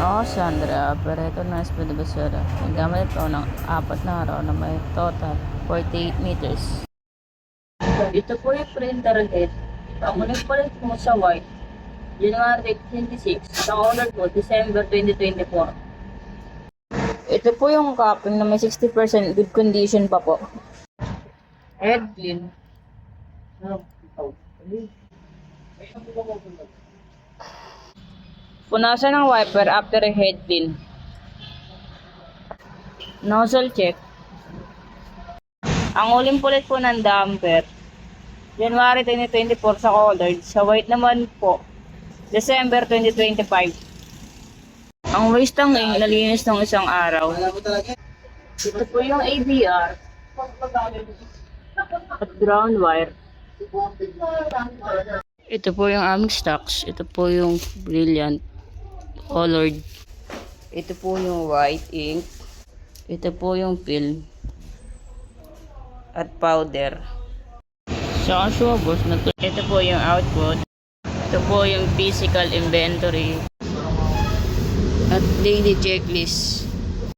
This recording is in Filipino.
Ako, Sandra, operator ng Espedo Basura. Naggamit ako ng 4 na araw na may total 48 meters. Ito po yung printer head. Ang ulit palit mo sa white, January 26, ang order po, December 2024. Ito po yung cupping na may 60% good condition pa po. Head clean. Punasan ng wiper after a head clean. Nozzle check. Ang uling pulit po ng damper, January 2024 sa colored. Sa white naman po, December 2025. Ang waste tanking nalinis ng isang araw. Ito po yung ABR at ground wire. Ito po yung aming stocks. Ito po yung brilliant colored. Ito po yung white ink. Ito po yung film at powder. Sa consumers, ito po yung output. Ito po yung physical inventory at daily checklist.